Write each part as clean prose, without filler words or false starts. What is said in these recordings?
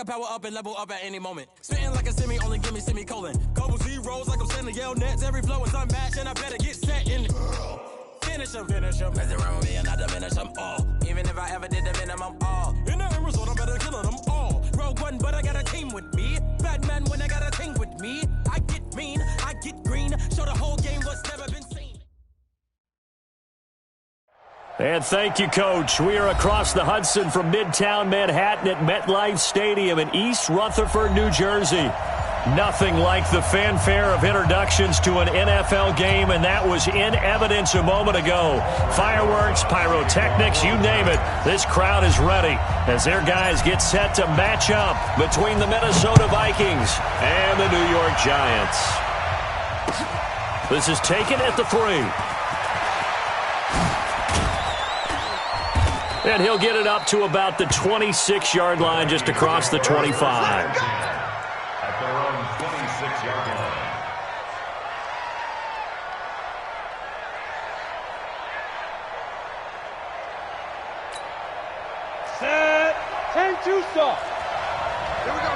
can power up and level up at any moment. Spitting like a semi, only give me semicolon. Couple zeros like I'm sending yell nets. Every flow is unmatched and I better get set in. Finish them. Mess around with me and I diminish them all. Even if I ever did the minimum, all. In the end result, I'm better killing them all. Rogue one, but I got a team with me. Batman when I got a team with me. I get mean, I get green. Show the whole game what's never been seen. And thank you, Coach. We are across the Hudson from Midtown Manhattan at MetLife Stadium in East Rutherford, New Jersey. Nothing like the fanfare of introductions to an NFL game, and that was in evidence a moment ago. Fireworks, pyrotechnics, you name it. This crowd is ready as their guys get set to match up between the Minnesota Vikings and the New York Giants. This is taken at the 3. And he'll get it up to about the 26-yard line just across the 25. At their own 26-yard line. Set. 10-2 stop. Here we go.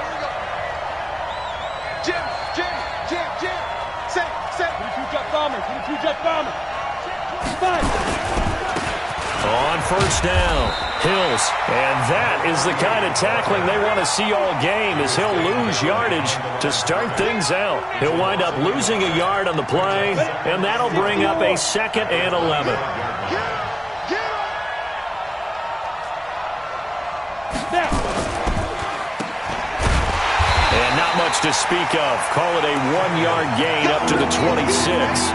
Jim. Set. 22 jet bomber. 5. On first down, Hills. And that is the kind of tackling they want to see all game, as he'll lose yardage to start things out. He'll wind up losing a yard on the play, and that'll bring up a 2nd and 11. And not much to speak of. Call it a 1-yard gain up to the 26.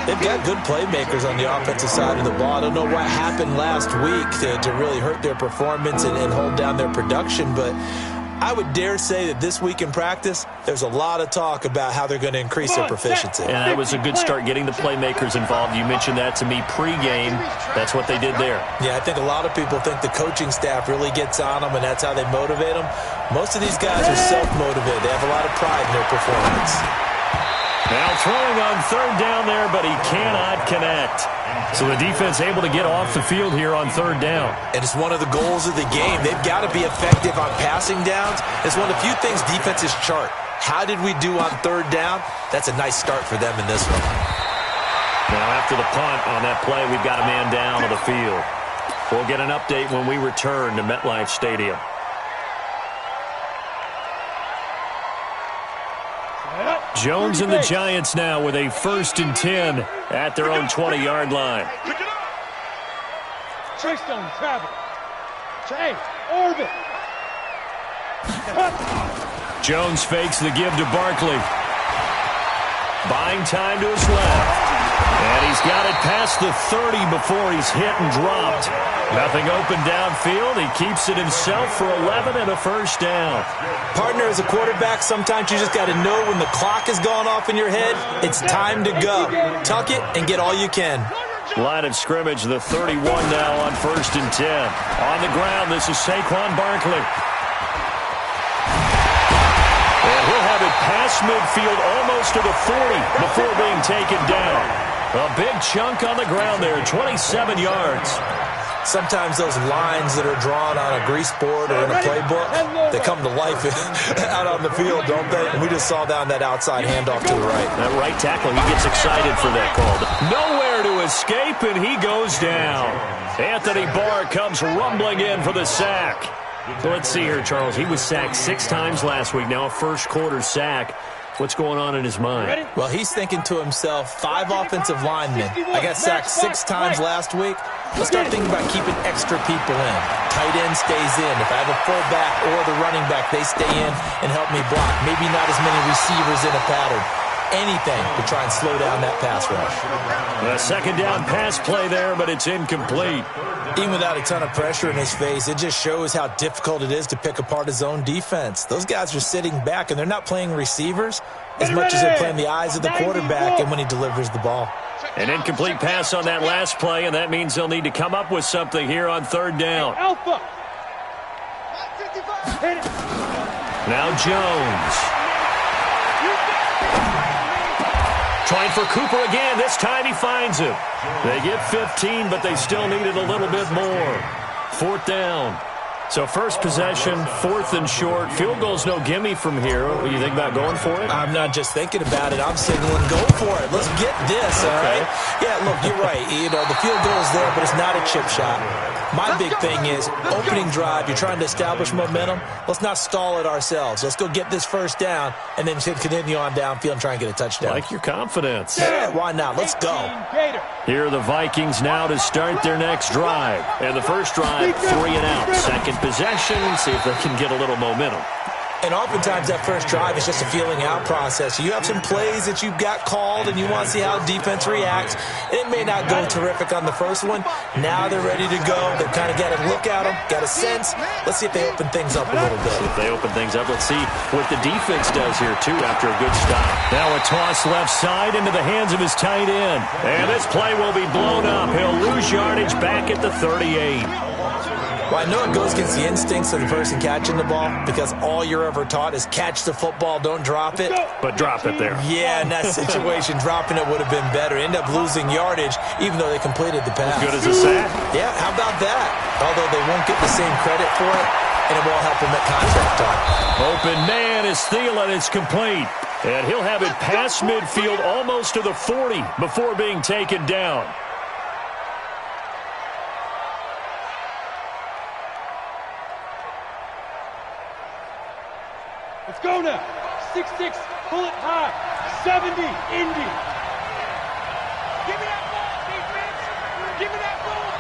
They've got good playmakers on the offensive side of the ball. I don't know what happened last week to really hurt their performance and hold down their production, but I would dare say that this week in practice, there's a lot of talk about how they're going to increase their proficiency. And that was a good start getting the playmakers involved. You mentioned that to me pregame. That's what they did there. Yeah, I think a lot of people think the coaching staff really gets on them, and that's how they motivate them. Most of these guys are self-motivated. They have a lot of pride in their performance. Now throwing on 3rd down there, but he cannot connect. So the defense able to get off the field here on 3rd down. And it's one of the goals of the game. They've got to be effective on passing downs. It's one of the few things defenses chart. How did we do on 3rd down? That's a nice start for them in this one. Now after the punt on that play, we've got a man down on the field. We'll get an update when we return to MetLife Stadium. Jones and the Giants now with a 1st and 10 at their own 20-yard line. Chase down, travel. Chase, orbit. Jones fakes the give to Barkley. Buying time to his left. And he's got it past the 30 before he's hit and dropped. Nothing open downfield. He keeps it himself for 11 and a 1st down. Partner, as a quarterback, sometimes you just got to know when the clock has gone off in your head, it's time to go. Tuck it and get all you can. Line of scrimmage, the 31 now on 1st and 10. On the ground, this is Saquon Barkley. And he'll have it past midfield almost to the 40 before being taken down. A big chunk on the ground there, 27 yards. Sometimes those lines that are drawn on a grease board or in a playbook, they come to life out on the field, don't they? And we just saw down that outside handoff to the right. That right tackle, he gets excited for that call. Nowhere to escape, and he goes down. Anthony Barr comes rumbling in for the sack. So let's see here, Charles. He was sacked 6 times last week. Now a first-quarter sack. What's going on in his mind? Well, he's thinking to himself, 5 offensive linemen. I got sacked 6 times last week. Let's start thinking about keeping extra people in. Tight end stays in. If I have a fullback or the running back, they stay in and help me block. Maybe not as many receivers in a pattern. Anything to try and slow down that pass rush. A 2nd down pass play there, but it's incomplete. Even without a ton of pressure in his face, it just shows how difficult it is to pick apart his own defense. Those guys are sitting back, and they're not playing receivers as much as they're playing the eyes of the quarterback and when he delivers the ball. An incomplete pass on that last play, and that means they'll need to come up with something here on 3rd down. Alpha. Now Jones. Trying for Cooper again. This time he finds him. They get 15, but they still needed a little bit more. 4th down. So first possession, 4th and short. Field goal's no gimme from here. What do you think about going for it? I'm not just thinking about it. I'm signaling, go for it. Let's get this, all right? Yeah, look, you're right. You know, the field goal is there, but it's not a chip shot. My big thing is opening drive. You're trying to establish momentum. Let's not stall it ourselves. Let's go get this first down and then continue on downfield and try and get a touchdown. Like your confidence. Yeah, why not? Let's go. Here are the Vikings now to start their next drive. And the first drive, 3 and out. Second possession, see if they can get a little momentum. And oftentimes that first drive is just a feeling out process. You have some plays that you've got called and you want to see how defense reacts. It may not go terrific on the first one. Now they're ready to go. They've kind of got a look at them, got a sense. Let's see if they open things up a little bit. If they open things up, let's see what the defense does here, too, after a good stop. Now a toss left side into the hands of his tight end. And this play will be blown up. He'll lose yardage back at the 38. Well, I know it goes against the instincts of the person catching the ball because all you're ever taught is catch the football, don't drop it. But drop it there. Yeah, in that situation, dropping it would have been better. End up losing yardage even though they completed the pass. As good as a sack. Yeah, how about that? Although they won't get the same credit for it, and it won't help them at contract time. Open man is Thielen. It's complete. And he'll have it past midfield almost to the 40 before being taken down. Let's go now. 6'6", pull it high. 70, Indy. Give me that ball, defense. Give me that ball.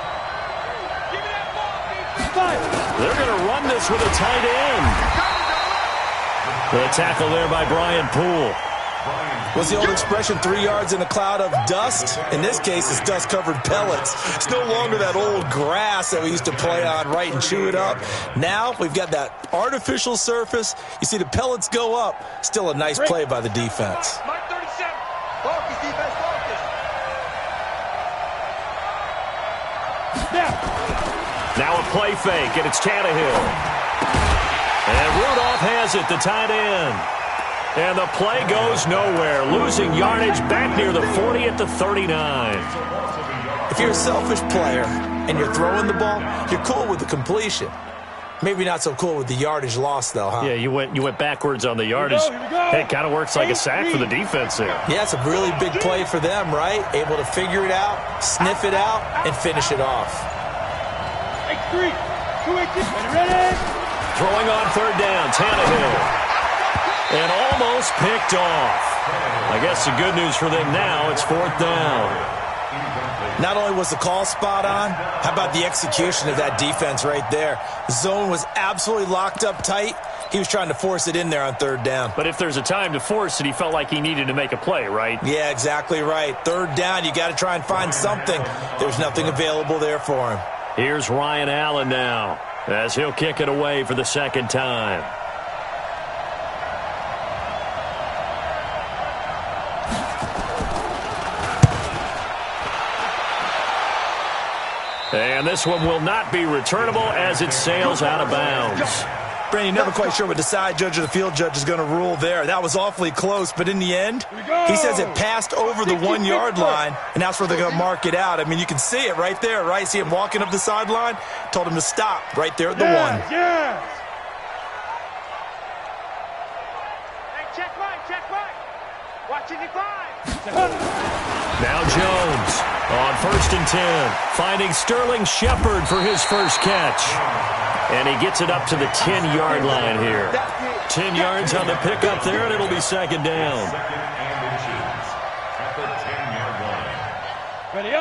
Give me that ball, defense. They're going to run this with a tight end. The tackle there by Brian Poole. What's the old expression, 3 yards in a cloud of dust? In this case, it's dust-covered pellets. It's no longer that old grass that we used to play on, right, and chew it up. Now we've got that artificial surface. You see the pellets go up. Still a nice play by the defense. Mark 37. Focus, defense, focus. Now a play fake, and it's Tannehill. And Rudolph has it, the tight end. And the play goes nowhere, losing yardage back near the 40 at the 39. If you're a selfish player and you're throwing the ball, you're cool with the completion. Maybe not so cool with the yardage loss, though, huh? Yeah, you went backwards on the yardage. Hey, it kind of works like a sack for the defense there. Yeah, it's a really big play for them, right? Able to figure it out, sniff it out, and finish it off. X3, 2 inches, ready? Throwing on third down, Tannehill. And almost picked off. I guess the good news for them now, it's 4th down. Not only was the call spot on, how about the execution of that defense right there? The zone was absolutely locked up tight. He was trying to force it in there on third down. But if there's a time to force it, he felt like he needed to make a play, right? Yeah, exactly right. Third down, you got to try and find something. There's nothing available there for him. Here's Ryan Allen now, as he'll kick it away for the second time. And this one will not be returnable as it sails out of bounds. Brandon, you're never quite sure what the side judge or the field judge is going to rule there. That was awfully close, but in the end, he says it passed over the 1 yard line, and that's where they're going to mark it out. I mean, you can see it right there, right? See him walking up the sideline? Told him to stop right there at the 1. Yes. Hey, check right. Watching the 5. Now Jones on 1st and 10, finding Sterling Shepard for his first catch. And he gets it up to the 10-yard line here. 10 yards on the pickup there, and it'll be second down.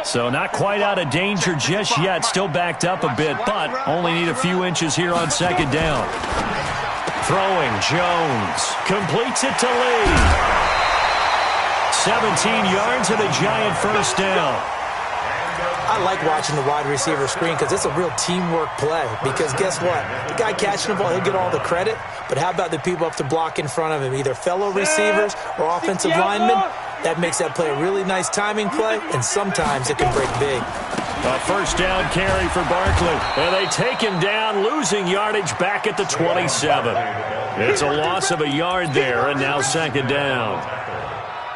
So not quite out of danger just yet. Still backed up a bit, but only need a few inches here on second down. Throwing, Jones completes it to Lee. 17 yards and a giant first down. I like watching the wide receiver screen because it's a real teamwork play. Because guess what? The guy catching the ball, he'll get all the credit. But how about the people up to block in front of him, either fellow receivers or offensive linemen? That makes that play a really nice timing play, and sometimes it can break big. A first down carry for Barkley. And they take him down, losing yardage back at the 27. It's a loss of a yard there, and now second down.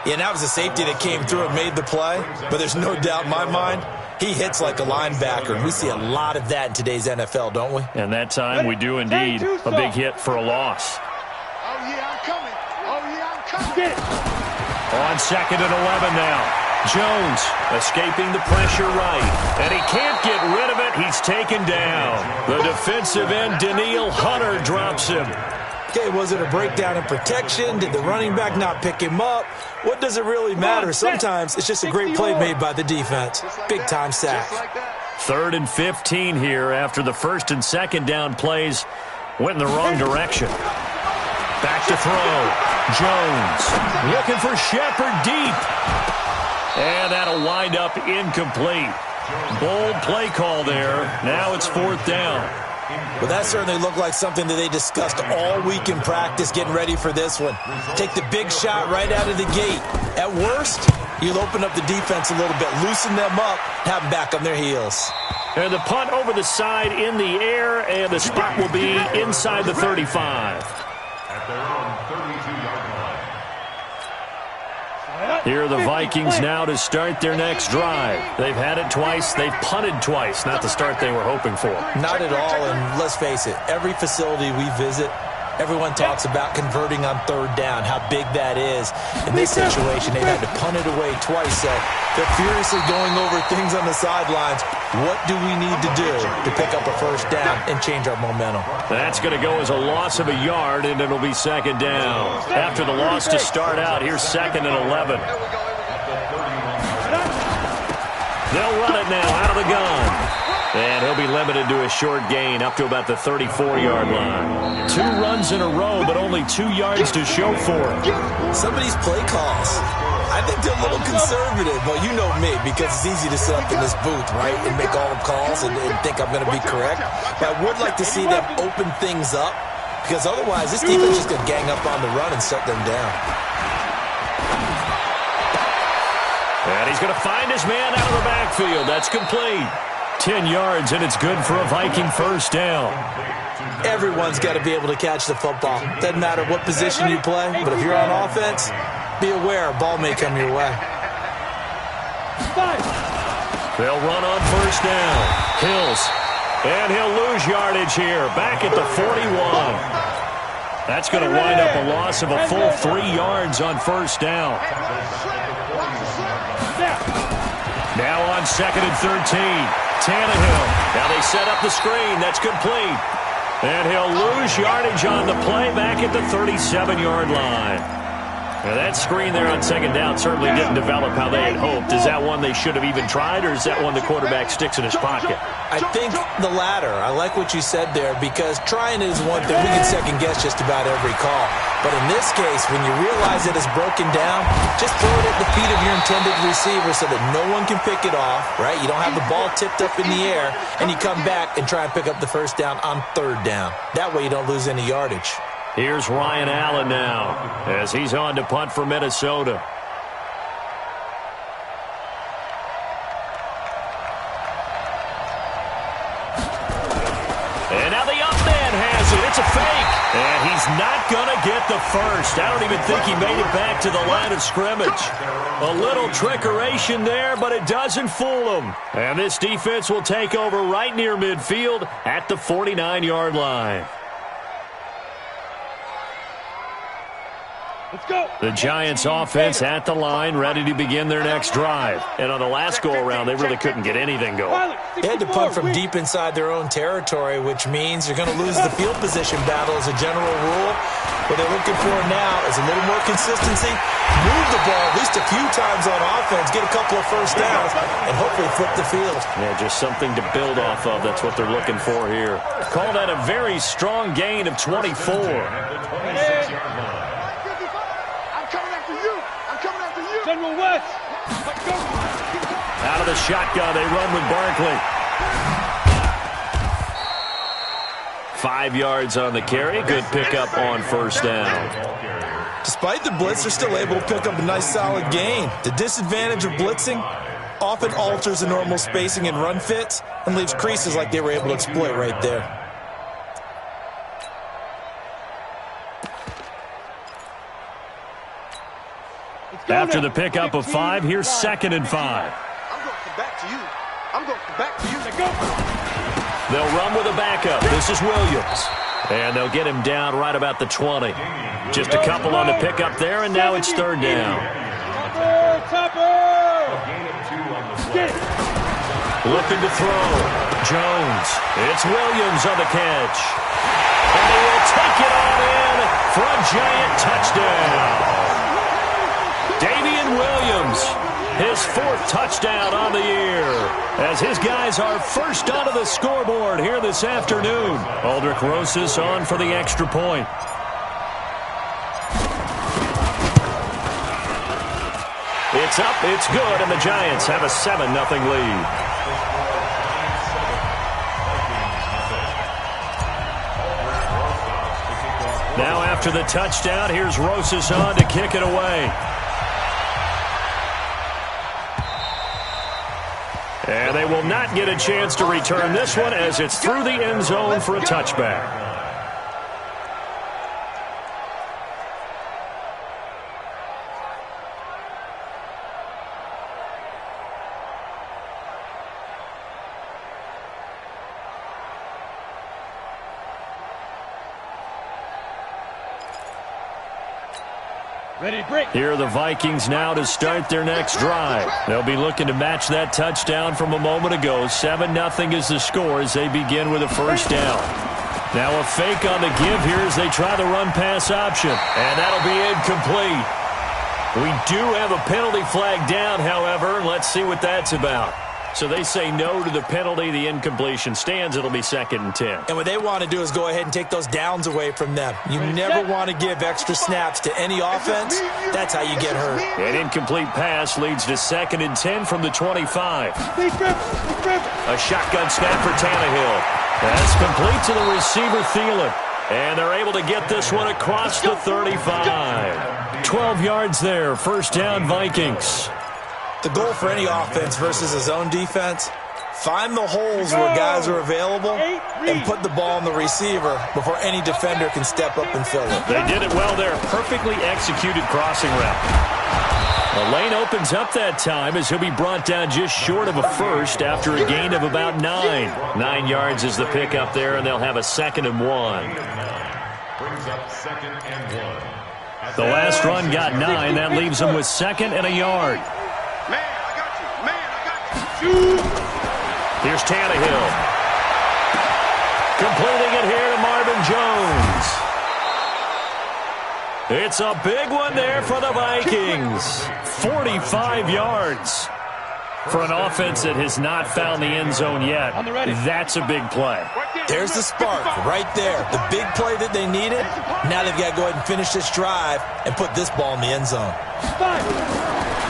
Yeah, and that was a safety that came through and made the play. But there's no doubt in my mind, He hits like a linebacker, and we see a lot of that in today's NFL, don't we? And that time we do indeed. A big hit for a loss. Oh, yeah, I'm coming. Oh, yeah, I'm coming. On 2nd and 11 now. Jones escaping the pressure right. And he can't get rid of it. He's taken down. The defensive end, Danielle Hunter, drops him. Okay, was it a breakdown in protection? Did the running back not pick him up? What does it really matter? Sometimes it's just a great play made by the defense. Big-time sack. 3rd and 15 here after the 1st and 2nd down plays went in the wrong direction. Back to throw. Jones looking for Shepard deep. And that'll wind up incomplete. Bold play call there. Now it's 4th down. Well, that certainly looked like something that they discussed all week in practice getting ready for this one. Take the big shot right out of the gate. At worst, you'll open up the defense a little bit, loosen them up, have them back on their heels. And the punt over the side in the air, and the spot will be inside the 35. At their own 32-yard line. Here are the Vikings now to start their next drive. They've had it twice. They've punted twice. Not the start they were hoping for. Not at all, and let's face it, every facility we visit, everyone talks about converting on 3rd down, how big that is. In this situation, they've had to punt it away twice, so they're furiously going over things on the sidelines. What do we need to do to pick up a 1st down and change our momentum? That's going to go as a loss of a yard, and it'll be 2nd down. After the loss to start out, here's 2nd and 11. They'll run it now out of the gun. And he'll be limited to a short gain up to about the 34-yard line. 2 runs in a row, but only 2 yards to show for it. Some of these play calls, I think they're a little conservative, but you know me, because it's easy to sit up in this booth, right, and make all the calls and think I'm going to be correct. But I would like to see them open things up, because otherwise this defense is going to gang up on the run and shut them down. And he's going to find his man out of the backfield. That's complete. 10 yards, and it's good for a Viking 1st down. Everyone's got to be able to catch the football. Doesn't matter what position you play, but if you're on offense, be aware a ball may come your way. They'll run on 1st down. Hills. And he'll lose yardage here. Back at the 41. That's going to wind up a loss of a full 3 yards on 1st down. Now on 2nd and 13. Tannehill. Now they set up the screen. That's complete. And he'll lose yardage on the play back at the 37-yard line. Now that screen there on 2nd down certainly didn't develop how they had hoped. Is that one they should have even tried, or is that one the quarterback sticks in his pocket? I think the latter. I like what you said there, because trying is one thing. We can second-guess just about every call. But in this case, when you realize that it's broken down, just throw it at the feet of your intended receiver so that no one can pick it off, right? You don't have the ball tipped up in the air, and you come back and try and pick up the 1st down on 3rd down. That way you don't lose any yardage. Here's Ryan Allen now as he's on to punt for Minnesota. And now the up man has it. It's a fake. And he's not going to get the 1st. I don't even think he made it back to the line of scrimmage. A little trickeration there, but it doesn't fool him. And this defense will take over right near midfield at the 49-yard line. Let's go. The Giants offense at the line, ready to begin their next drive. And on the last go-around, they really couldn't get anything going. They had to punt from deep inside their own territory, which means you're going to lose the field position battle as a general rule. What they're looking for now is a little more consistency, move the ball at least a few times on offense, get a couple of 1st downs, and hopefully flip the field. Yeah, just something to build off of. That's what they're looking for here. Call that a very strong gain of 24. General West. Out of the shotgun, they run with Barkley. 5 yards on the carry. Good pickup on 1st down. Despite the blitz, they're still able to pick up a nice solid gain. The disadvantage of blitzing often alters the normal spacing and run fits and leaves creases like they were able to exploit right there. After the pickup of 5, here's 2nd and 5. I'm going to come back to you. I'm going back to you to go. They'll run with a backup. This is Williams. And they'll get him down right about the 20. Just a couple on the pickup there, and now it's third down. Looking to throw. Jones. It's Williams on the catch. And he will take it on in for a giant touchdown. Damian Williams, his 4th touchdown on the year, as his guys are first onto the scoreboard here this afternoon. Aldrich Rosas on for the extra point. It's up, it's good, and the Giants have a 7-0 lead. Now after the touchdown, here's Rosas on to kick it away. And they will not get a chance to return this one as it's through the end zone for a touchback. Here are the Vikings now to start their next drive. They'll be looking to match that touchdown from a moment ago. 7-0 is the score as they begin with a first down. Now a fake on the give here as they try the run-pass option. And that'll be incomplete. We do have a penalty flag down, however. Let's see what that's about. So they say no to the penalty. The incompletion stands. It'll be 2nd and 10. And what they want to do is go ahead and take those downs away from them. You never want to give extra snaps to any offense. That's how you get hurt. An incomplete pass leads to 2nd and 10 from the 25. A shotgun snap for Tannehill. That's complete to the receiver, Thielen. And they're able to get this one across the 35. 12 yards there. First down, Vikings. The goal for any offense versus a zone defense, find the holes where guys are available and put the ball on the receiver before any defender can step up and fill it. They did it well there. Perfectly executed crossing route. The lane opens up that time as he'll be brought down just short of a first after a gain of about 9. 9 yards is the pickup there, and they'll have a 2nd and 1. Brings up 2nd and 1. The last run got 9. That leaves them with 2nd and a yard. Man, I got you. Man, I got you. Here's Tannehill. Completing it here to Marvin Jones. It's a big one there for the Vikings. 45 yards for an offense that has not found the end zone yet. That's a big play. There's the spark right there. The big play that they needed. Now they've got to go ahead and finish this drive and put this ball in the end zone.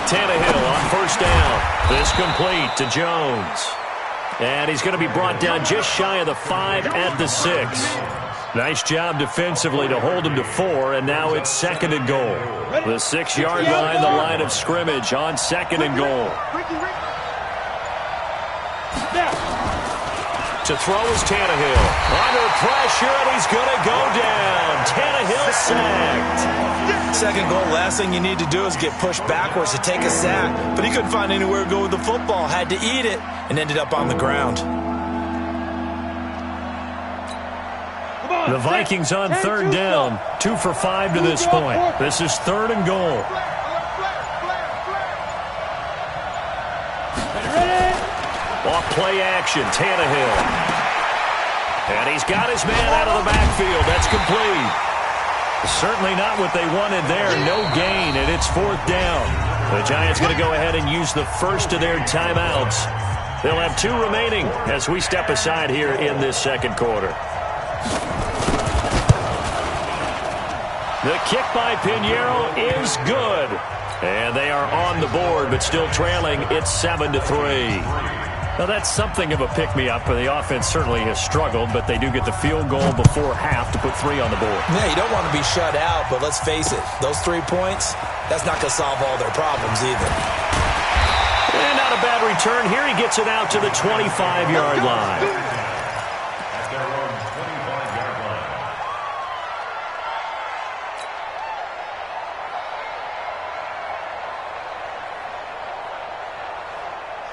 Tannehill on first down. This complete to Jones. And he's going to be brought down just shy of the 5 at the 6. Nice job defensively to hold him to 4, and now it's 2nd and goal. The 6-yard line, the line of scrimmage on 2nd and goal. To throw is Tannehill. Under pressure, and he's going to go down. Tannehill sacked. 2nd goal, last thing you need to do is get pushed backwards to take a sack. But he couldn't find anywhere to go with the football. Had to eat it and ended up on the ground. The Vikings on 3rd down. 2 for 5 to this point. This is 3rd and goal. Off play action, Tannehill. And he's got his man out of the backfield. That's complete. Certainly not what they wanted there. No gain, and it's 4th down. The Giants going to go ahead and use the first of their timeouts. They'll have 2 remaining as we step aside here in this 2nd quarter. The kick by Pinheiro is good. And they are on the board, but still trailing. It's 7-3. Now, that's something of a pick-me-up, for the offense certainly has struggled, but they do get the field goal before half to put 3 on the board. Yeah, you don't want to be shut out, but let's face it, those 3 points, that's not going to solve all their problems either. And not a bad return. Here he gets it out to the 25-yard line. At their own 25-yard line.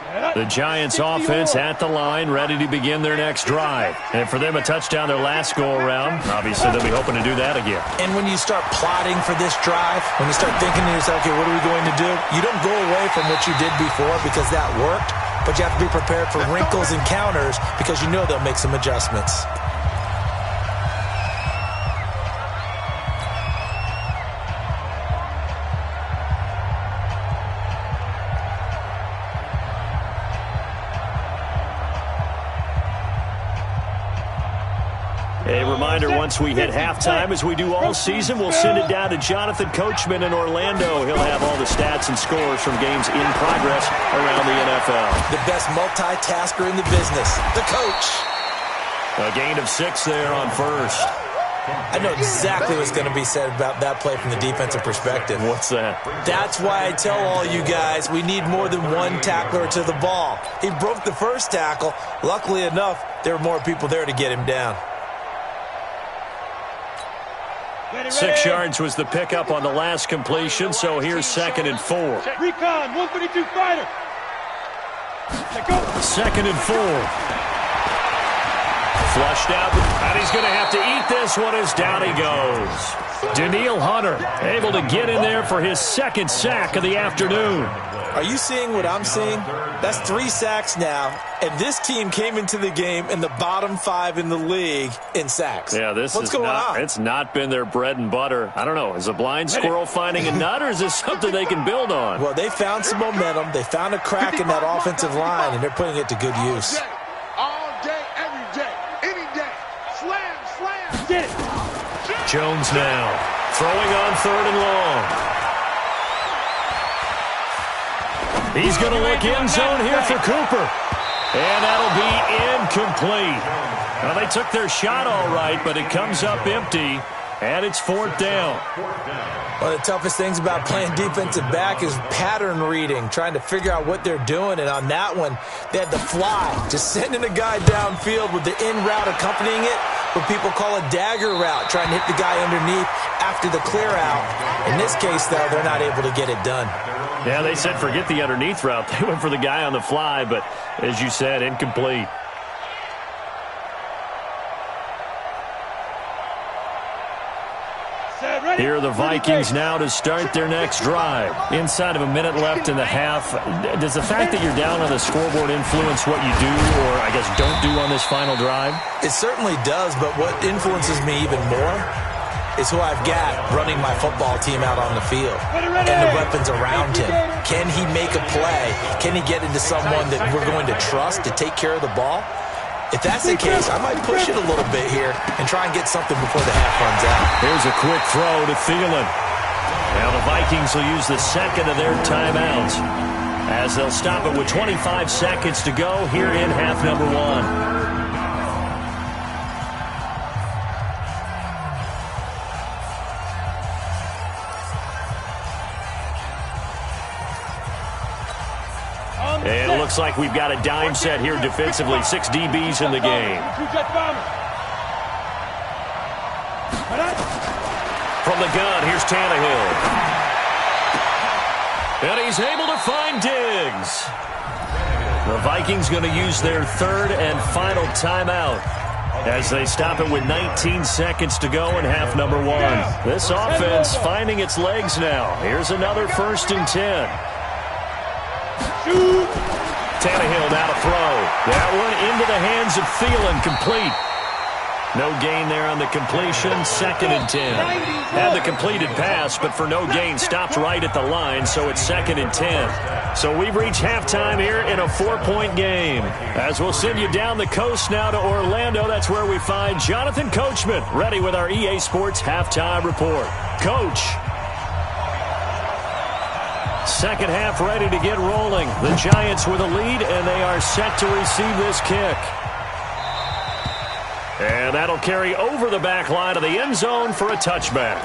Set up. The Giants offense at the line, ready to begin their next drive. And for them, a touchdown their last go-around. Obviously, they'll be hoping to do that again. And when you start plotting for this drive, when you start thinking to yourself, okay, what are we going to do? You don't go away from what you did before because that worked, but you have to be prepared for wrinkles and counters because you know they'll make some adjustments. A reminder, once we hit halftime, as we do all season, we'll send it down to Jonathan Coachman in Orlando. He'll have all the stats and scores from games in progress around the NFL. The best multitasker in the business, the coach. A gain of 6 there on first. I know exactly what's going to be said about that play from the defensive perspective. What's that? That's why I tell all you guys we need more than one tackler to the ball. He broke the first tackle. Luckily enough, there were more people there to get him down. 6 yards was the pickup on the last completion, so here's 2nd and 4. Recon, 132 fighter. 2nd and 4. Flushed out, and he's going to have to eat this one as down he goes. Danielle Hunter able to get in there for his 2nd sack of the afternoon. Are you seeing what I'm seeing? That's 3 sacks now, and this team came into the game in the bottom 5 in the league in sacks. Yeah, What's going on? It's not been their bread and butter. I don't know. Is a blind squirrel finding a nut, or is this something they can build on? Well, they found some momentum. They found a crack in that offensive line, and they're putting it to good use. All day, every day, any day. Slam, slam. Get it. Jones now throwing on 3rd and long. He's going to look end zone here for Cooper. And that'll be incomplete. Well, they took their shot all right, but it comes up empty, and it's 4th down. One of the toughest things about playing defensive back is pattern reading, trying to figure out what they're doing. And on that one, they had to fly, just sending a guy downfield with the in route accompanying it, what people call a dagger route, trying to hit the guy underneath after the clear out. In this case, though, they're not able to get it done. Yeah, they said forget the underneath route. They went for the guy on the fly, but as you said, incomplete. Here are the Vikings now to start their next drive. Inside of a minute left in the half. Does the fact that you're down on the scoreboard influence what you do, or I guess don't do on this final drive? It certainly does, but what influences me even more is who I've got running my football team out on the field and the weapons around him. Can he make a play? Can he get into someone that we're going to trust to take care of the ball? If that's the case, I might push it a little bit here and try and get something before the half runs out. Here's a quick throw to Thielen. Now the Vikings will use the 2nd of their timeouts as they'll stop it with 25 seconds to go here in half number 1. And it looks like we've got a dime set here defensively. 6 DBs in the game. From the gun, here's Tannehill. And he's able to find Diggs. The Vikings going to use their 3rd and final timeout as they stop it with 19 seconds to go in half number 1. This offense finding its legs now. Here's another 1st and 10. Tannehill now to throw. That one into the hands of Thielen, complete. No gain there on the completion, 2nd and 10. Had the completed pass, but for no gain, stopped right at the line, so it's 2nd and 10. So we've reached halftime here in a 4-point game. As we'll send you down the coast now to Orlando, that's where we find Jonathan Coachman, ready with our EA Sports Halftime Report. Coach. 2nd half ready to get rolling. The Giants with a lead, and they are set to receive this kick. And that'll carry over the back line of the end zone for a touchback.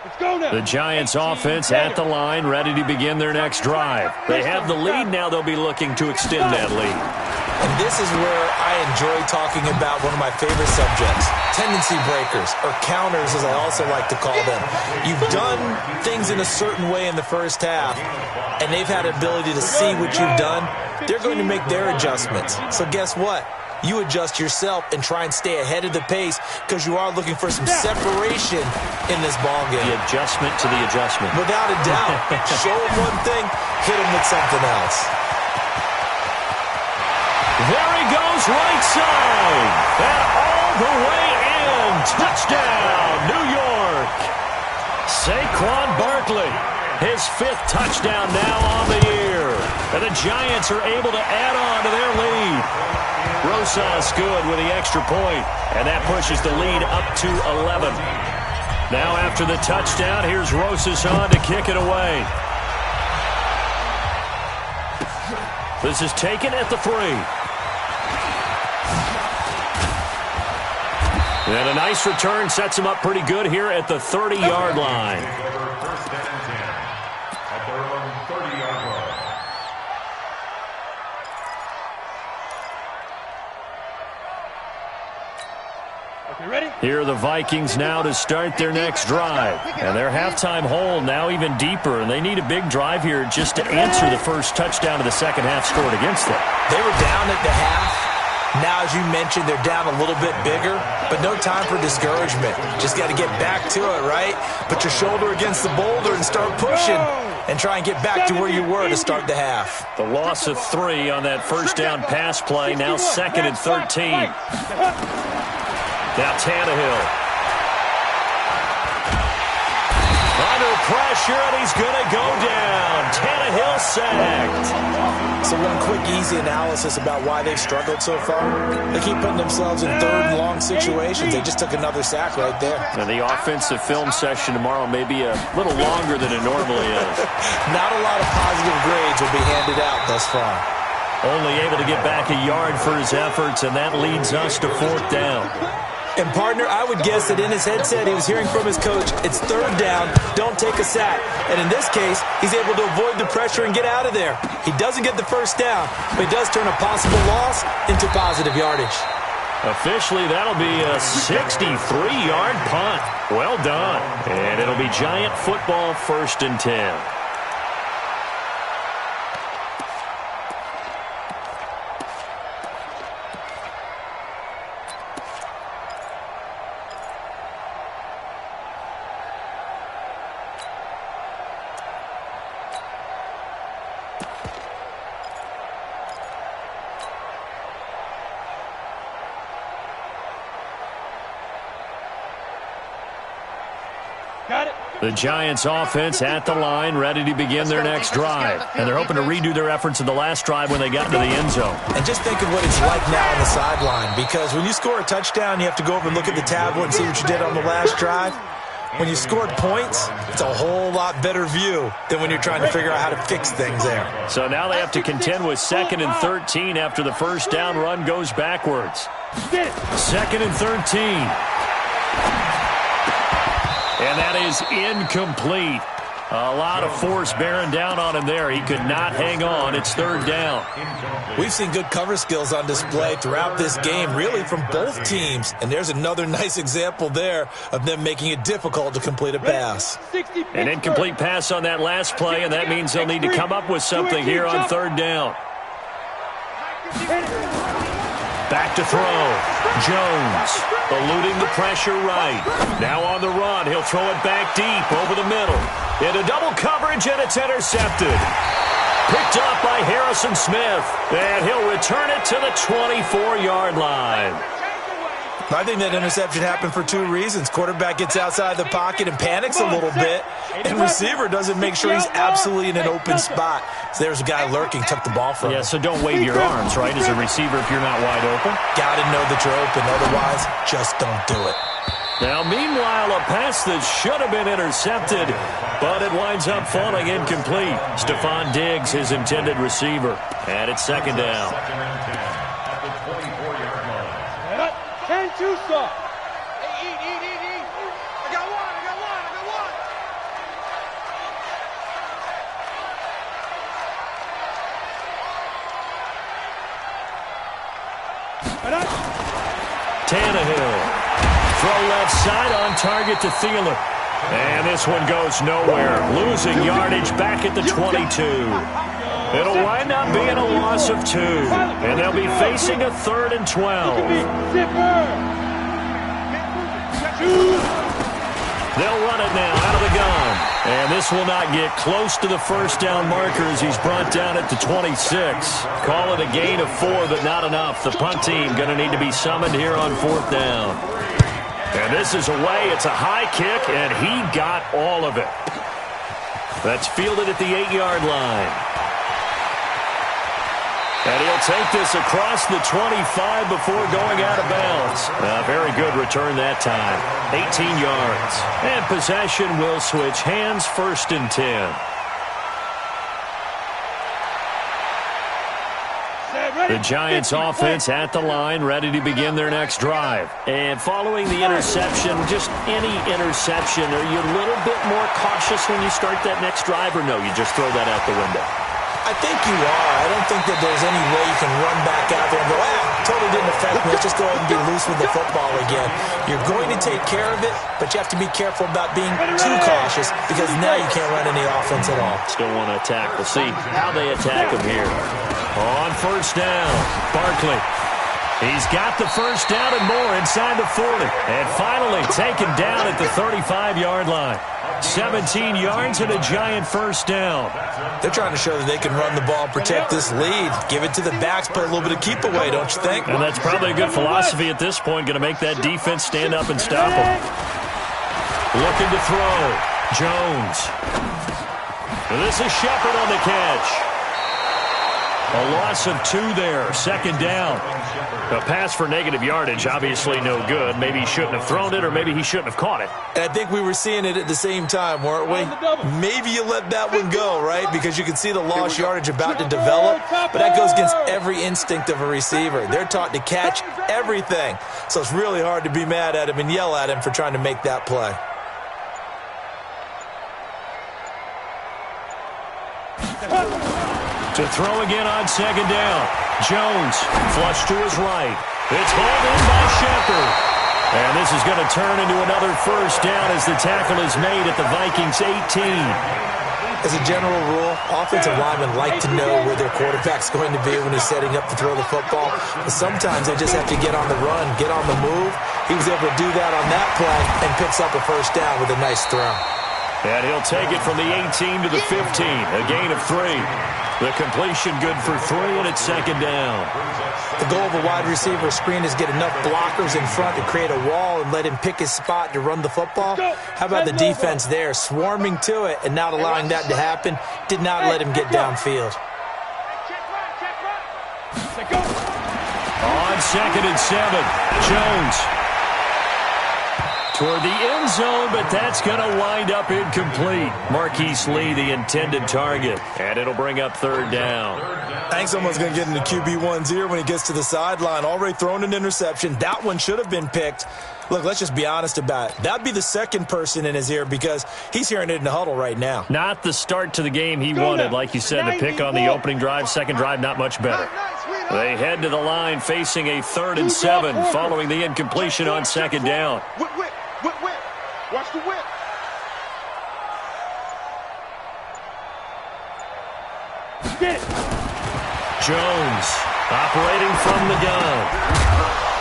Let's go now. The Giants offense at the line, ready to begin their next drive. They have the lead. Now they'll be looking to extend that lead. And this is where I enjoy talking about one of my favorite subjects, tendency breakers, or counters as I also like to call them. You've done things in a certain way in the first half, and they've had the ability to see what you've done. They're going to make their adjustments. So guess what? You adjust yourself and try and stay ahead of the pace because you are looking for some separation in this ballgame. The adjustment to the adjustment. Without a doubt. Show them one thing, hit them with something else. There he goes, right side. And all the way in. Touchdown, New York. Saquon Barkley, his 5th touchdown now on the year. And the Giants are able to add on to their lead. Rosas good with the extra point, and that pushes the lead up to 11. Now after the touchdown, here's Rosas on to kick it away. This is taken at the 3. And a nice return sets him up pretty good here at the 30-yard line. First down and 10 at their own 30-yard line. Okay, ready? Here are the Vikings now to start their next drive. And their halftime hole now even deeper, and they need a big drive here just to answer the first touchdown of the second half scored against them. They were down at the half. Now, as you mentioned, they're down a little bit bigger, but no time for discouragement. Just got to get back to it, right? Put your shoulder against the boulder and start pushing and try and get back to where you were to start the half. The loss of 3 on that first down pass play, now 2nd and 13. Now Tannehill. Under pressure, and he's going to go down. Tannehill sacked. So one quick, easy analysis about why they've struggled so far. They keep putting themselves in 3rd and long situations. They just took another sack right there. And the offensive film session tomorrow may be a little longer than it normally is. Not a lot of positive grades will be handed out thus far. Only able to get back a yard for his efforts, and that leads us to 4th down. And, partner, I would guess that in his headset he was hearing from his coach, it's 3rd down, don't take a sack. And in this case, he's able to avoid the pressure and get out of there. He doesn't get the first down, but he does turn a possible loss into positive yardage. Officially, that'll be a 63-yard punt. Well done. And it'll be Giant football, 1st and 10. Got it. The Giants offense at the line, ready to begin their next drive. And they're hoping to redo their efforts in the last drive when they got into the end zone. And just think of what it's like now on the sideline, because when you score a touchdown, you have to go over and look at the tablet and see what you did on the last drive. When you scored points, it's a whole lot better view than when you're trying to figure out how to fix things there. So now they have to contend with 2nd and 13 after the first down run goes backwards. 2nd and 13. And that is incomplete. A lot of force bearing down on him there. He could not hang on. It's 3rd down. We've seen good cover skills on display throughout this game, really from both teams. And there's another nice example there of them making it difficult to complete a pass. An incomplete pass on that last play, and that means they'll need to come up with something here on 3rd down. Back to throw. Jones eluding the pressure right. Now on the run. He'll throw it back deep over the middle. Into double coverage, and it's intercepted. Picked up by Harrison Smith. And he'll return it to the 24-yard line. I think that interception happened for 2 reasons. Quarterback gets outside the pocket and panics a little bit, and receiver doesn't make sure he's absolutely in an open spot. So there's a guy lurking, took the ball from him. Yeah, so don't wave your arms, right, as a receiver if you're not wide open. Got to know that you're open. Otherwise, just don't do it. Now, meanwhile, a pass that should have been intercepted, but it winds up falling incomplete. Stephon Diggs, his intended receiver. And it's 2nd down. 10-2 stop. Hey, eat. I got one. Tannehill. Throw left side on target to Thielen. And this one goes nowhere. Losing yardage back at the 22. It'll wind up being a loss of 2. And they'll be facing a 3rd and 12. They'll run it now out of the gun. And this will not get close to the first down marker as he's brought down at the 26. Call it a gain of 4, but not enough. The punt team going to need to be summoned here on 4th down. And this is away. It's a high kick, and he got all of it. That's fielded at the 8-yard line. And he'll take this across the 25 before going out of bounds. A very good return that time. 18 yards. And possession will switch hands, 1st and 10. The Giants offense at the line, ready to begin their next drive. And following the interception, just any interception, are you a little bit more cautious when you start that next drive, or no, you just throw that out the window? I think you are. I don't think that there's any way you can run back out there and go, totally didn't affect me. Let's just go ahead and be loose with the football again. You're going to take care of it, but you have to be careful about being too cautious because now you can't run any offense at all. Still want to attack. We'll see how they attack him here. On 1st down, Barkley. He's got the 1st down and more inside the 40. And finally taken down at the 35-yard line. 17 yards and a Giant 1st down. They're trying to show that they can run the ball, protect this lead. Give it to the backs, play a little bit of keep away, don't you think? And that's probably a good philosophy at this point. Going to make that defense stand up and stop them. Looking to throw. Jones. And this is Shepard on the catch. A loss of 2 there. 2nd down. A pass for negative yardage, obviously no good. Maybe he shouldn't have thrown it, or maybe he shouldn't have caught it. And I think we were seeing it at the same time, weren't we? Maybe you let that one go, right? Because you can see the lost yardage about to develop. But that goes against every instinct of a receiver. They're taught to catch everything. So it's really hard to be mad at him and yell at him for trying to make that play. To throw again on 2nd down. Jones, flush to his right. It's hauled in by Shepard. And this is going to turn into another 1st down as the tackle is made at the Vikings' 18. As a general rule, offensive linemen like to know where their quarterback's going to be when he's setting up to throw the football. But sometimes they just have to get on the run, get on the move. He was able to do that on that play and picks up a 1st down with a nice throw. And he'll take it from the 18 to the 15, a gain of 3. The completion good for 3, and it's 2nd down. The goal of a wide receiver screen is get enough blockers in front to create a wall and let him pick his spot to run the football. How about the defense there, swarming to it and not allowing that to happen? Did not let him get downfield. On 2nd and 7, Jones. Toward the end zone, but that's going to wind up incomplete. Marquise Lee, the intended target, and it'll bring up 3rd down. I think someone's going to get into QB1's ear when he gets to the sideline. Already thrown an interception. That one should have been picked. Look, let's just be honest about it. That'd be the 2nd person in his ear because he's hearing it in the huddle right now. Not the start to the game he wanted, like you said, the pick on the opening drive. 2nd drive, not much better. They head to the line facing a 3rd and 7 following the incompletion on 2nd down. Whip. Watch the whip. Jones operating from the gun.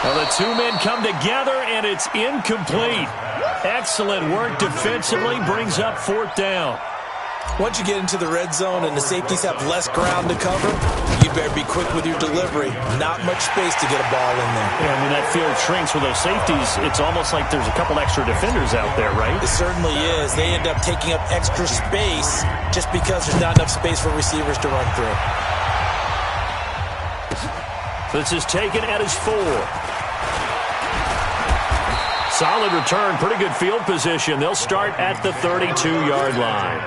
Well, the 2 men come together, and it's incomplete. Excellent work defensively, brings up 4th down. Once you get into the red zone and the safeties have less ground to cover, you better be quick with your delivery. Not much space to get a ball in there. Yeah, when that field shrinks with those safeties, it's almost like there's a couple extra defenders out there, right? It certainly is. They end up taking up extra space just because there's not enough space for receivers to run through. This is taken at his 4. Solid return, pretty good field position. They'll start at the 32-yard line.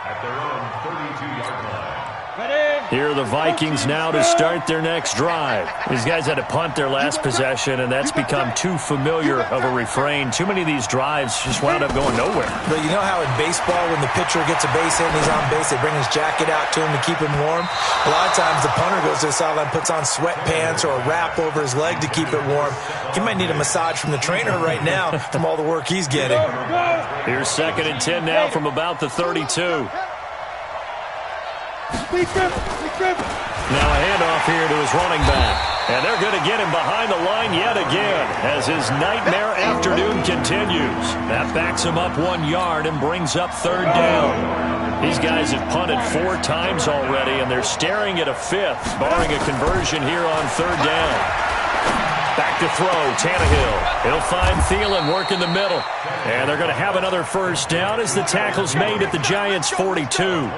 At their own 32-yard line. Ready? Here are the Vikings now to start their next drive. These guys had to punt their last possession, and that's become too familiar of a refrain. Too many of these drives just wound up going nowhere. But you know how in baseball, when the pitcher gets a base hit and he's on base, they bring his jacket out to him to keep him warm? A lot of times the punter goes to the sideline, puts on sweatpants or a wrap over his leg to keep it warm. He might need a massage from the trainer right now from all the work he's getting. Here's 2nd and 10 now from about the 32. Now a handoff here to his running back. And they're going to get him behind the line yet again as his nightmare afternoon continues. That backs him up 1 yard and brings up 3rd down. These guys have punted 4 times already, and they're staring at a 5th, barring a conversion here on 3rd down. Back to throw, Tannehill. He'll find Thielen working the middle. And they're going to have another 1st down as the tackle's made at the Giants' 42.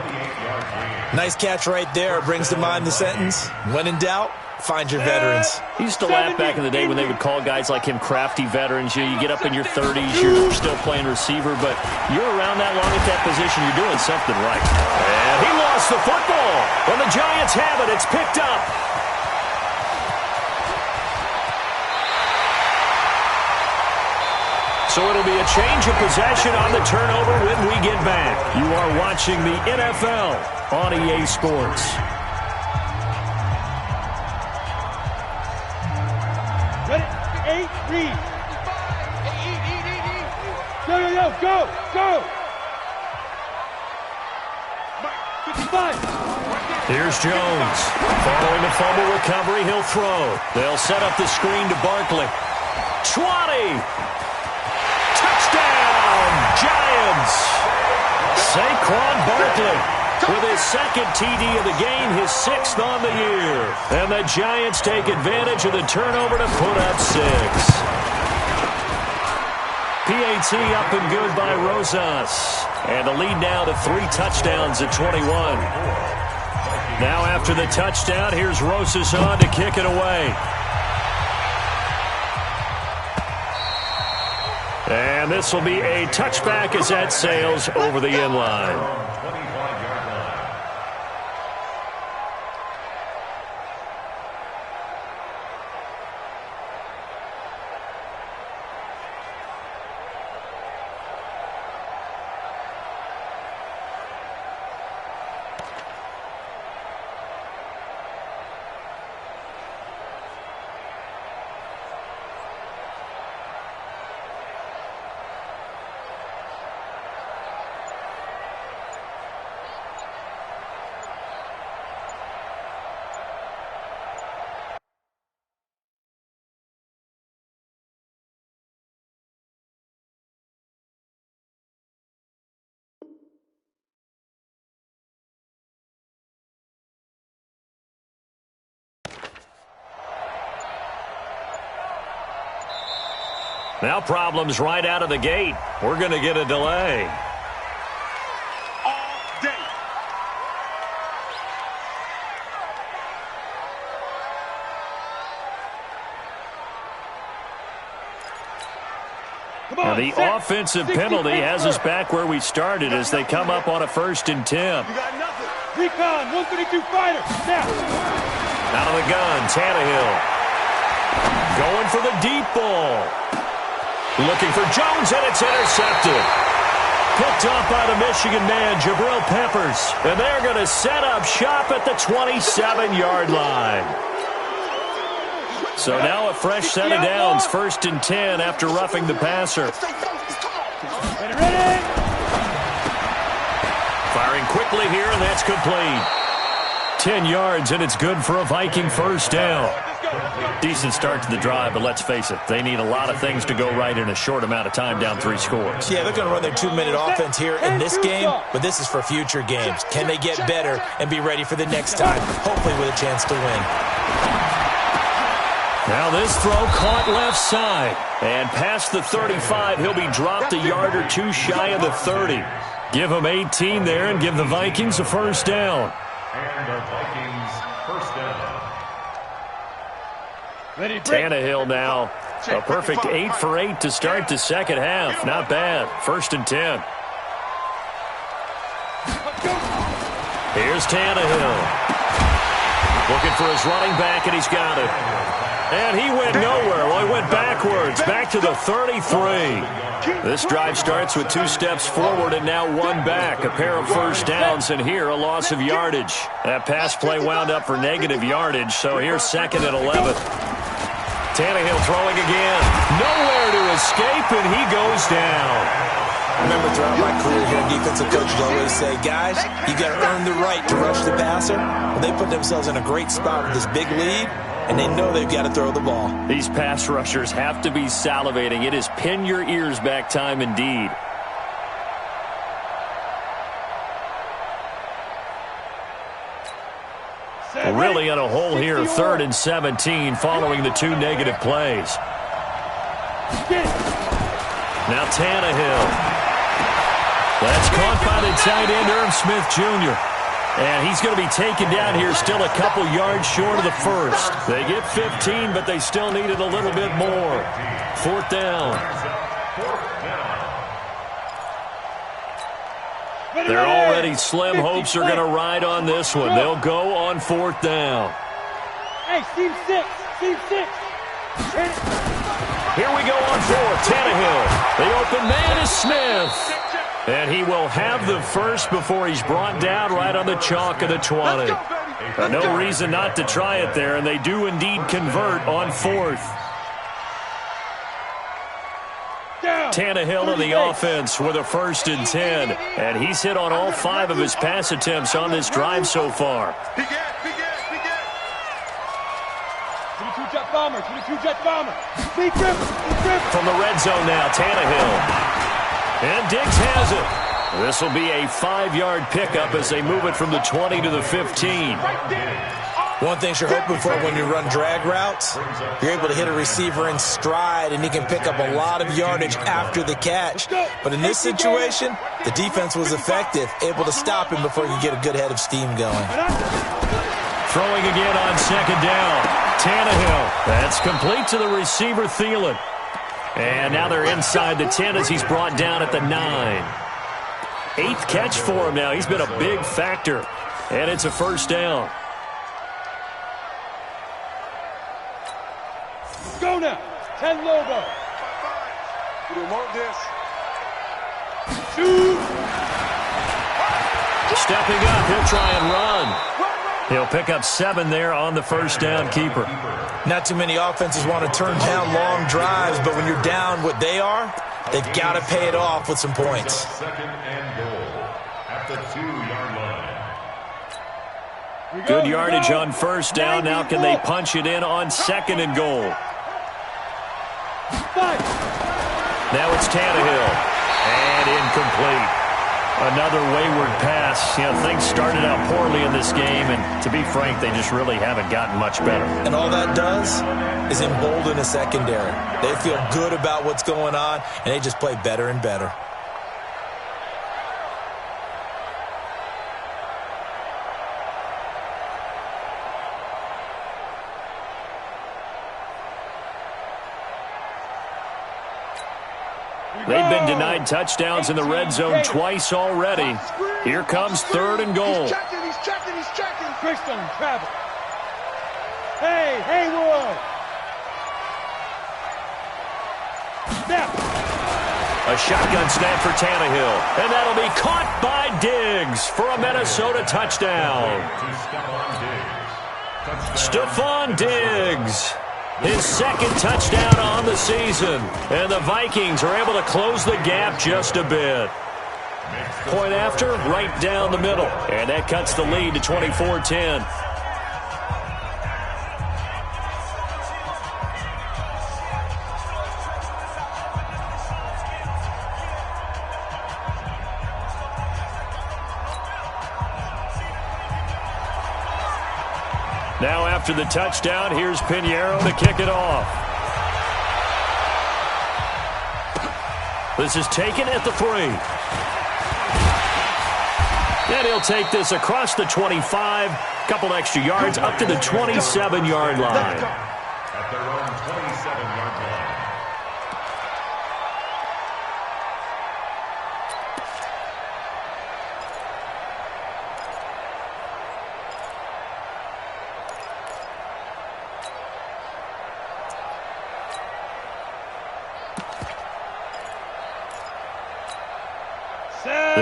Nice catch right there. Brings to mind the sentence, when in doubt, find your veterans. He used to laugh back in the day when they would call guys like him crafty veterans. You get up in your 30s, you're still playing receiver, but you're around that long at that position, you're doing something right. And he lost the football. When the Giants have it, it's picked up. So it'll be a change of possession on the turnover when we get back. You are watching the NFL on EA Sports. Ready? 8, read. Go. 55. Here's Jones. Following the fumble recovery, he'll throw. They'll set up the screen to Barkley. 20. Touchdown, Giants! Saquon Barkley with his 2nd TD of the game, his 6th on the year. And the Giants take advantage of the turnover to put up 6. PAT up and good by Rosas. And the lead now to 3 touchdowns at 21. Now after the touchdown, here's Rosas on to kick it away. And this will be a touchback as that sails over the end line. Now problems right out of the gate. We're going to get a delay. All day. Now the offensive penalty has us back where we started as they come up on a 1st and 10. You got nothing. Recon, 132 fighter. Now. Out of the gun, Tannehill. Going for the deep ball. Looking for Jones, and it's intercepted. Picked up by the Michigan man, Jabril Peppers. And they're going to set up shop at the 27-yard line. So now a fresh set of downs, 1st and 10 after roughing the passer. Ready. Firing quickly here, and that's complete. 10 yards, and it's good for a Viking 1st down. Decent start to the drive, but let's face it, they need a lot of things to go right in a short amount of time, down 3 scores. Yeah, they're going to run their 2-minute offense here in this game, but this is for future games. Can they get better and be ready for the next time, hopefully with a chance to win? Now this throw caught left side. And past the 35, he'll be dropped a yard or 2 shy of the 30. Give him 18 there and give the Vikings a 1st down. And the Vikings 1st down. Tannehill now. A perfect 8 for 8 to start the 2nd half. Not bad. 1st and 10. Here's Tannehill. Looking for his running back, and he's got it. And he went nowhere. Well, he went backwards, back to the 33. This drive starts with 2 steps forward and now 1 back. A pair of first downs, and here a loss of yardage. That pass play wound up for negative yardage, so here's 2nd and 11. Tannehill throwing again. Nowhere to escape, and he goes down. I remember throughout my career here, defensive coaches always say, guys, you got to earn the right to rush the passer. Well, they put themselves in a great spot with this big lead, and they know they've got to throw the ball. These pass rushers have to be salivating. It is pin your ears back time indeed. Really in a hole here, 3rd and 17 following the 2 negative plays. Now Tannehill. That's caught by the tight end, Irv Smith Jr. And he's going to be taken down here, still a couple yards short of the first. They get 15, but they still needed a little bit more. 4th down. They're already slim hopes are going to ride on this one. They'll go on 4th down. Hey, team 6. Here we go on 4th. Tannehill. The open man is Smith. And he will have the first before he's brought down right on the chalk of the 20. No reason not to try it there, and they do indeed convert on 4th. Tannehill on the offense with a 1st and 10. And he's hit on all 5 of his pass attempts on this drive so far. 22-jet bomber. From the red zone now, Tannehill. And Diggs has it. This will be a 5-yard pickup as they move it from the 20 to the 15. One thing you're hoping for when you run drag routes, you're able to hit a receiver in stride, and he can pick up a lot of yardage after the catch. But in this situation, the defense was effective, able to stop him before you get a good head of steam going. Throwing again on 2nd down. Tannehill. That's complete to the receiver, Thielen. And now they're inside the 10 as he's brought down at the 9. 8th catch for him now. He's been a big factor. And it's a 1st down. Go now. 10 Lobo. We don't want this. 2. Stepping up. He'll try and run. He'll pick up 7 there on the 1st down keeper. Not too many offenses want to turn down long drives, but when you're down what they are, they've got to pay it off with some points. 2nd and goal at the 2-yard line. Good yardage on 1st down. Now can they punch it in on 2nd and goal? Now it's Tannehill. And incomplete. Another wayward pass. You know, things started out poorly in this game, and to be frank, they just really haven't gotten much better. And all that does is embolden a secondary. They feel good about what's going on, and they just play better and better. They've been denied touchdowns in the red zone twice already. Here comes 3rd and goal. He's checking. Christian travel. Hey, Haywood. Snap. A shotgun snap for Tannehill. And that'll be caught by Diggs for a Minnesota touchdown. Stephon Diggs. His 2nd touchdown on the season. And the Vikings are able to close the gap just a bit. Point after, right down the middle. And that cuts the lead to 24-10. Now after the touchdown, here's Pinheiro to kick it off. This is taken at the 3. And he'll take this across the 25, couple extra yards up to the 27-yard line. At their own 27-yard line.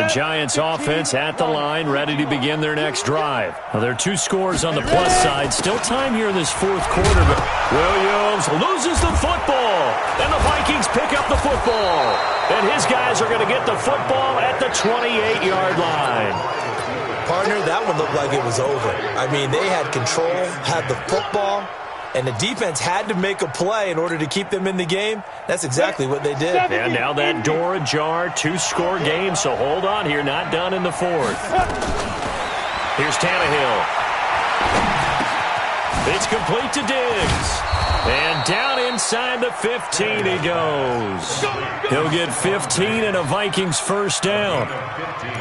Giants offense at the line, ready to begin their next drive. Now, there are 2 scores on the plus side. Still time here in this 4th quarter, but Williams loses the football, and the Vikings pick up the football. And his guys are going to get the football at the 28-yard line. Partner, that one looked like it was over. I mean, they had control, had the football, and the defense had to make a play in order to keep them in the game. That's exactly what they did. And now that door ajar, 2-score game, so hold on here, not done in the 4th. Here's Tannehill. It's complete to Diggs. And down inside the 15 he goes. He'll get 15 and a Vikings first down.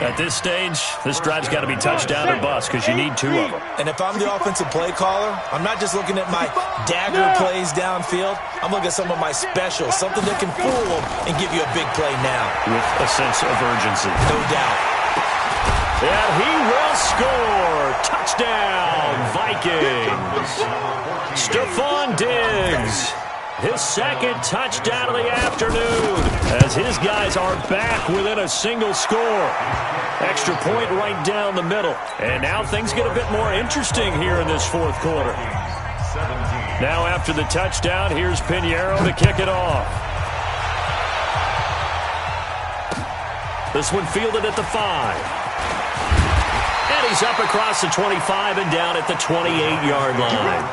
At this stage, this drive's got to be touchdown or bust because you need 2 of them. And if I'm the offensive play caller, I'm not just looking at my dagger plays downfield. I'm looking at some of my specials, something that can fool them and give you a big play now. With a sense of urgency. No doubt. And he will score. Touchdown, Vikings. Stephon Diggs. His 2nd touchdown of the afternoon as his guys are back within a single score. Extra point right down the middle. And now things get a bit more interesting here in this 4th quarter. Now after the touchdown, here's Pinheiro to kick it off. This one fielded at the 5. And he's up across the 25 and down at the 28-yard line.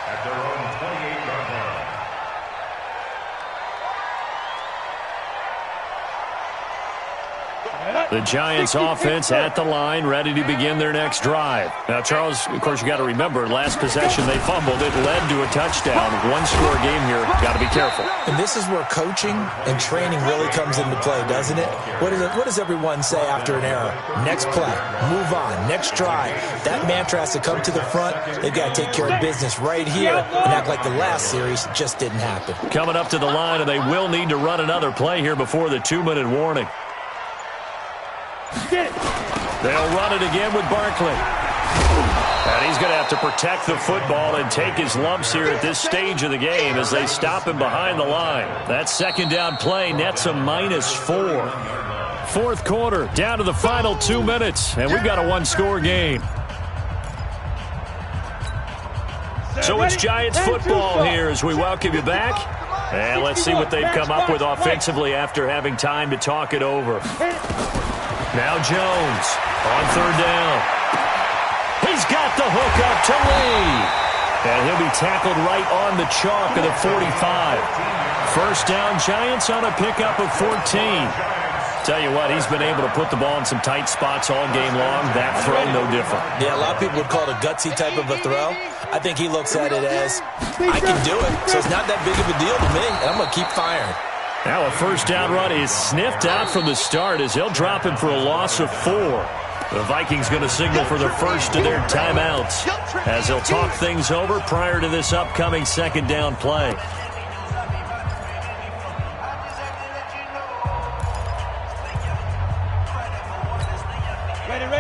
At their own 28-yard line. The Giants offense at the line, ready to begin their next drive. Now, Charles, of course, you got to remember, last possession they fumbled. It led to a touchdown. 1-score game here. Got to be careful. And this is where coaching and training really comes into play, doesn't it? What does everyone say after an error? Next play, move on, next drive. That mantra has to come to the front. They've got to take care of business right here and act like the last series just didn't happen. Coming up to the line, and they will need to run another play here before the 2-minute warning. They'll run it again with Barkley. And he's going to have to protect the football and take his lumps here at this stage of the game as they stop him behind the line. That 2nd down play nets a -4. 4th quarter, down to the final 2 minutes, and we've got a 1-score game. So it's Giants football here as we welcome you back. And let's see what they've come up with offensively after having time to talk it over. Now Jones on 3rd down. He's got the hook up to Lee. And he'll be tackled right on the chalk of the 45. First down, Giants on a pickup of 14. Tell you what, he's been able to put the ball in some tight spots all game long. That throw, no different. Yeah, a lot of people would call it a gutsy type of a throw. I think he looks at it as, I can do it, so it's not that big of a deal to me, and I'm going to keep firing. Now a first down run is sniffed out from the start as he'll drop him for a loss of 4. The Vikings going to signal for the first of their timeouts as they'll talk things over prior to this upcoming 2nd down play.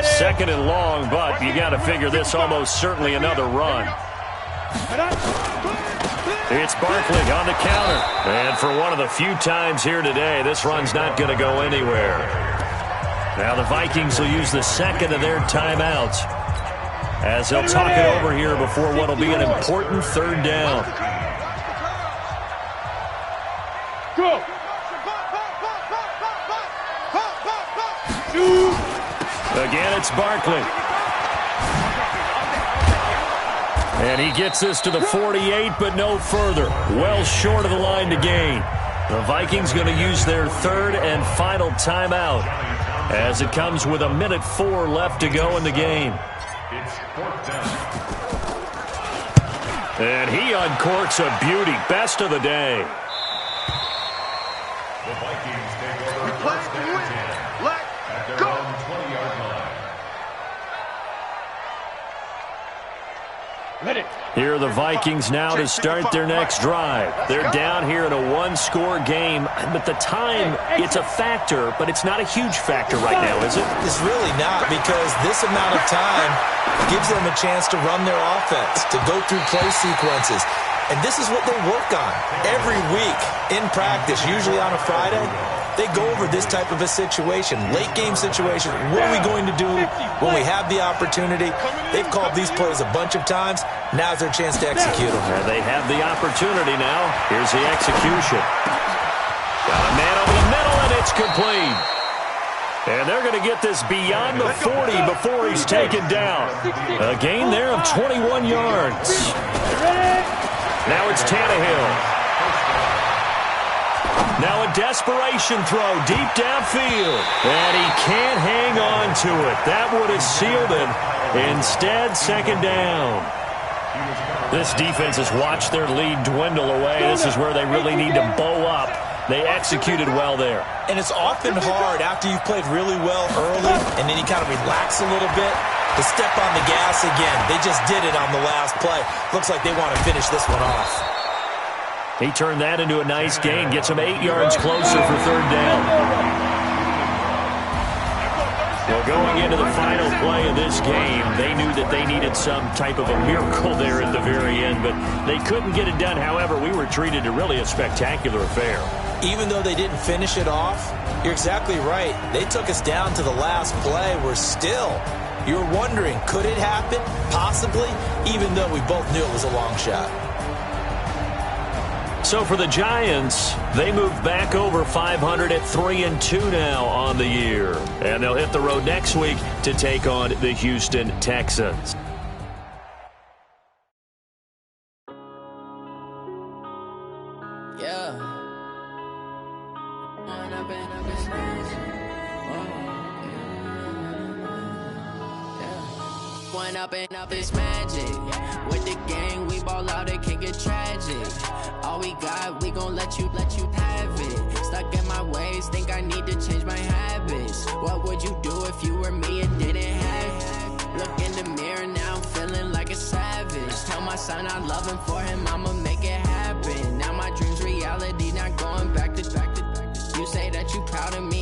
Second and long, but you got to figure this almost certainly another run. It's Barkley on the counter. And for one of the few times here today, this run's not going to go anywhere. Now the Vikings will use the 2nd of their timeouts as they'll talk it over here before what will be an important 3rd down. Go. Again, it's Barkley. And he gets this to the 48, but no further. Well short of the line to gain. The Vikings going to use their 3rd and final timeout as it comes with a 1:04 left to go in the game. It's 4th down. And he uncorks a beauty. Best of the day. The Vikings take over 1st and 10 at their own 20-yard line. Here are the Vikings now to start their next drive. They're down here in a 1-score game, but the time, it's a factor, but it's not a huge factor right now, is it? It's really not, because this amount of time gives them a chance to run their offense, to go through play sequences. And this is what they work on every week in practice, usually on a Friday. they go over this type of a situation, late game situation. What are we going to do when we have the opportunity? They've called these plays a bunch of times. Now's their chance to execute them. And they have the opportunity now. Here's the execution. Got a man over the middle, and it's complete. And they're going to get this beyond the 40 before he's taken down. A gain there of 21 yards. Now it's Tannehill. Now a desperation throw deep downfield. And he can't hang on to it. That would have sealed it. Instead, second down. This defense has watched their lead dwindle away. This is where they really need to bow up. They executed well there. And it's often hard after you've played really well early and then you kind of relax a little bit to step on the gas again. They just did it on the last play. Looks like they want to finish this one off. He turned that into a nice gain. Gets him 8 yards closer for third down. Well, going into the final play of this game, they knew that they needed some type of a miracle there at the very end, but they couldn't get it done. However, we were treated to really a spectacular affair. Even though they didn't finish it off, you're exactly right. They took us down to the last play. You're wondering, could it happen? Possibly, even though we both knew it was a long shot. So for the Giants, they moved back over 500 at 3-2 now on the year. And they'll hit the road next week to take on the Houston Texans. Up is magic. With the gang, we ball out, it can get tragic. All we got, we gon' let you have it. Stuck in my ways, think I need to change my habits. What would you do if you were me and didn't have it? Look in the mirror, now I'm feeling like a savage. Tell my son I love him, for him I'ma make it happen. Now my dream's reality, not going back to. You say that you proud of me,